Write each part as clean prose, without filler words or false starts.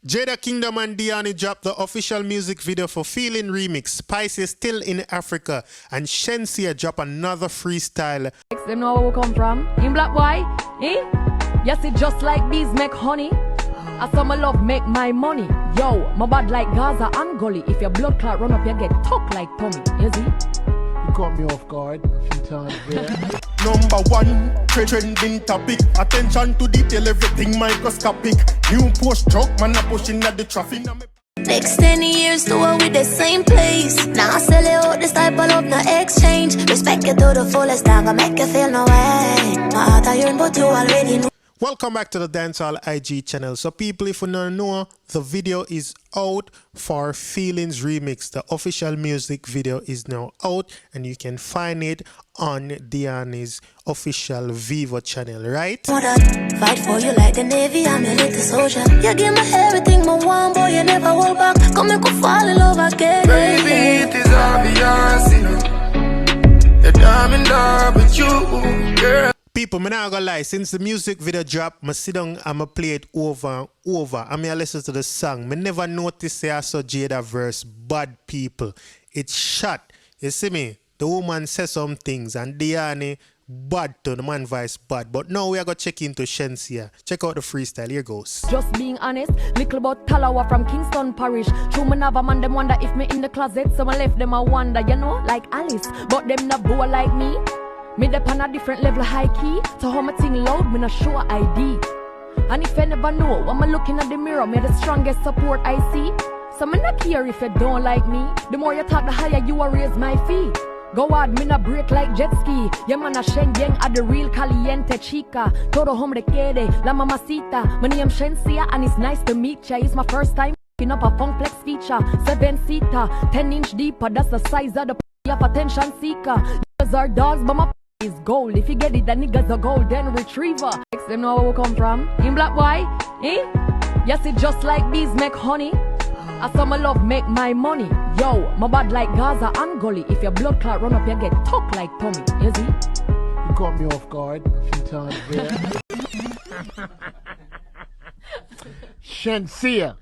Jada Kingdon Dyani dropped the official music video for Feeling Remix. Spice is still in Africa, and Shenseea dropped another freestyle. Them know where we come from. In black boy, eh? Yes, it just like bees make honey. I saw my love make my money. Yo, my bad like Gaza and Gully. If your blood clot run up, you get tucked like Tommy. You see? You caught me off guard a few times there. Number one, trending topic. Attention to detail, everything microscopic. New post truck, man, a pushing at the traffic. Next 10 years, do it with the same place. Now I sell it out, this type of love, no exchange. Respect it to the fullest, I gonna make you feel no way. My heart I yearn, but you already know. Welcome back to the Dancehall IG channel. So people, if you don't know, the video is out for Feelings Remix. The official music video is now out, and you can find it on Dyani's official Vivo channel, right? Fight for you like the Navy, I'm a little soldier. You give me everything, my one boy, you never hold back. Come make me fall in love again. Baby, it is obvious, you know, that I'm in love with you, girl. People, me not gonna lie, since the music video dropped, I sit down and I play it over and over. I mean, I listen to the song. Me never noticed I saw Jada verse bad people. It's shot. You see me? The woman says some things and Dyani bad to the man voice bad. But now we are gonna check into Shenseea. Check out the freestyle. Here goes. Just being honest, little about Talawa from Kingston Parish. True, me never man them wonder if me in the closet. So I left them I wonder, you know, like Alice. But them not boy like me. Me dep on a different level high key. So how my thing loud, me not show ID. And if you never know, when I'm looking at the mirror, me the strongest support I see. So me not care if you don't like me. The more you talk, the higher you will raise my fee. Go hard, me not break like jet ski. Yeah man a Shengen at the real caliente chica. Todo hombre quiere, la mamacita. My name Shenseea and it's nice to meet ya. It's my first time picking up a funk flex feature. 7-seater, 10-inch deeper. That's the size of the p*** of attention seeker. Niggas are dogs, but my is gold. If you get it, the niggas a golden retriever. Them know where we come from. In black boy, eh? Yes, it just like bees make honey. I saw my love make my money. Yo, my bad like Gaza and Gully. If your blood clot run up, you get tucked like Tommy. You see? You caught me off guard a few times there. Shenseea,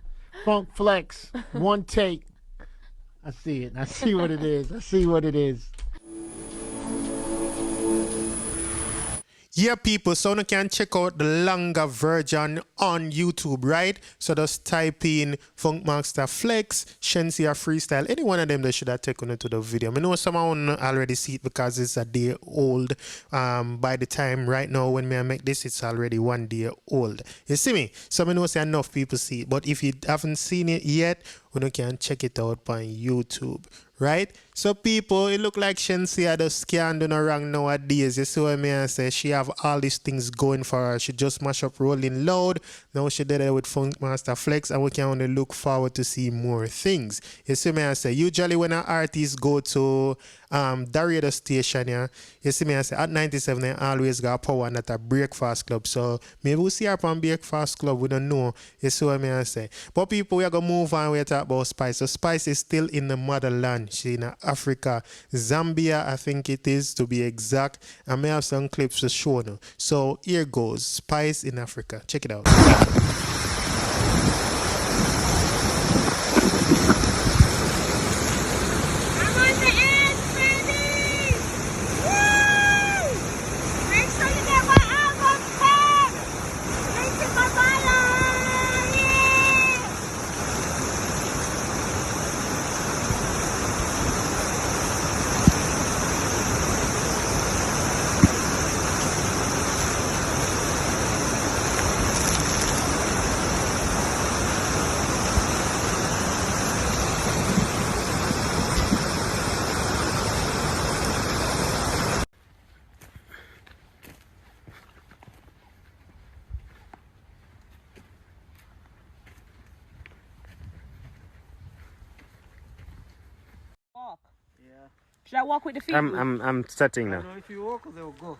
Funk Flex, one take. I see it. I see what it is. I see what it is. Yeah, people, so you can check out the longer version on YouTube, right? So just type in Funkmaster Flex, Shenseea Freestyle. Any one of them that should have taken it to the video. I know someone already see it because it's a day old. By the time right now when I make this, it's already 1 day old. You see me? So I know say enough people see it. But if you haven't seen it yet, you can check it out on YouTube. Right? So people, it look like Shenseea just can't do no wrong nowadays. You see what I mean? I say she have all these things going for her. She just mash up Rolling Loud. Now she did it with Funkmaster Flex, and we can only look forward to see more things. You see me? I say usually when an artist go to the radio station, yeah, you see me? I say at 97 they always got power and at a Breakfast Club. So maybe we'll see her on Breakfast Club. We don't know. You see what I mean? I say. But people, we are gonna move on. We talk about Spice. So Spice is still in the motherland. She in Africa, Zambia, I think it is to be exact. I may have some clips to show now. So here goes Spice in Africa. Check it out. Walk. Yeah. Should I walk with the feet? I'm starting now. If you walk, they'll go.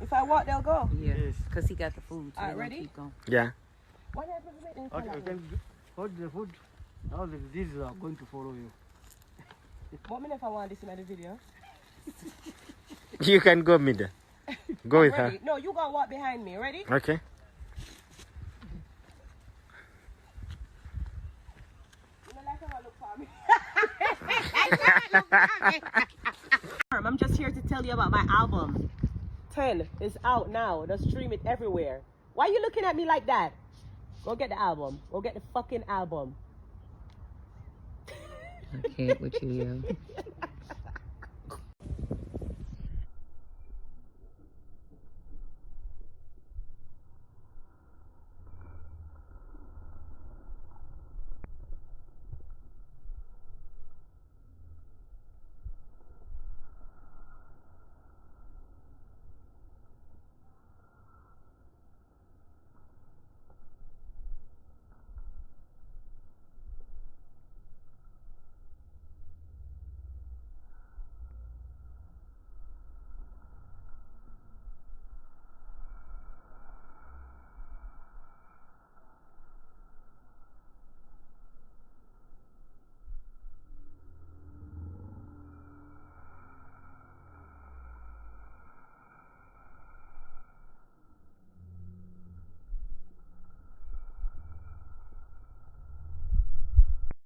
If I walk, they'll go. Yeah, because he got the food. So Alright, ready? Keep going. Yeah. What happens if they Okay, you can hold the food. Now these are going to follow you. What minute if I want this in the video? You can go middle. Go with her. Ready? No, you gonna walk behind me. Ready? Okay. I'm just here to tell you about my album. 10 is out now. Just stream it everywhere. Why are you looking at me like that? Go get the album. Go get the fucking album. I can't with you, yo.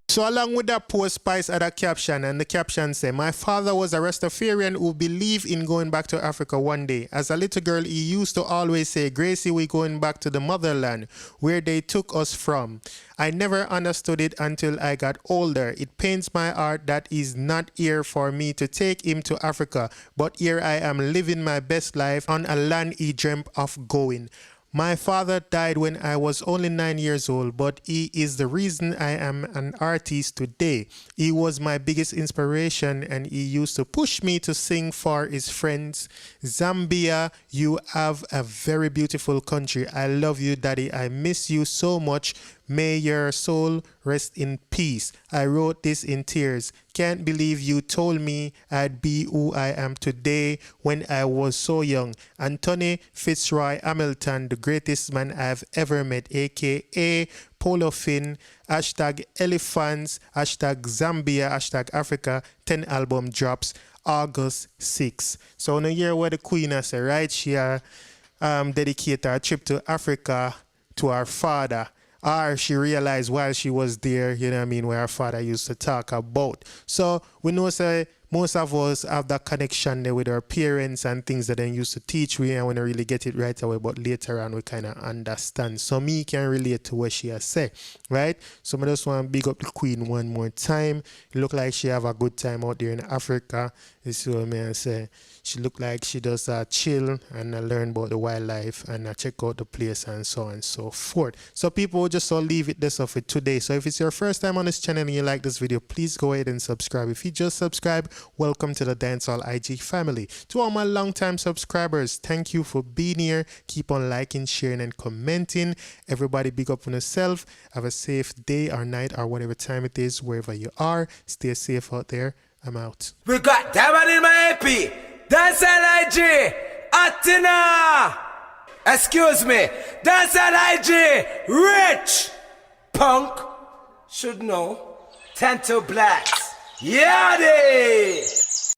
So along with that post, Spice had a caption, and the caption said, "My father was a Rastafarian who believed in going back to Africa one day. As a little girl, he used to always say, 'Gracie, we going back to the motherland where they took us from.' I never understood it until I got older. It pains my heart that he's not here for me to take him to Africa, but here I am living my best life on a land he dreamt of going. My father died when I was only 9 years old, but he is the reason I am an artist today. He was my biggest inspiration, and he used to push me to sing for his friends. Zambia, you have a very beautiful country. I love you, Daddy. I miss you so much. May your soul rest in peace. I wrote this in tears. Can't believe you told me I'd be who I am today when I was so young. Anthony Fitzroy Hamilton, the greatest man I've ever met, aka Polo Finn, hashtag elephants, hashtag Zambia, hashtag Africa, 10 album drops August 6. So on a year where the Queen has said, right, she dedicated her trip to Africa to her father. Or she realized while she was there, you know what I mean, where her father used to talk about. So we know say most of us have that connection there with our parents and things that they used to teach we, and we don't really get it right away, but later on we kind of understand. So me can relate to what she has said, right? So I just want to big up the Queen one more time. It look like she have a good time out there in Africa. This is what I say. She look like she does chill and learn about the wildlife and check out the place and so on and so forth. So people, just so leave it this off it today. So if it's your first time on this channel and you like this video, please go ahead and subscribe. If you just subscribe, welcome to the Dancehall IG family. To all my long-time subscribers, thank you for being here. Keep on liking, sharing, and commenting. Everybody big up on yourself. Have a safe day or night or whatever time it is, wherever you are. Stay safe out there. I'm out. We got Diamond in my AP. Dancehall IG. Atina. Excuse me. Dancehall IG. Rich. Punk. Should know. Tento Blacks. Yadi.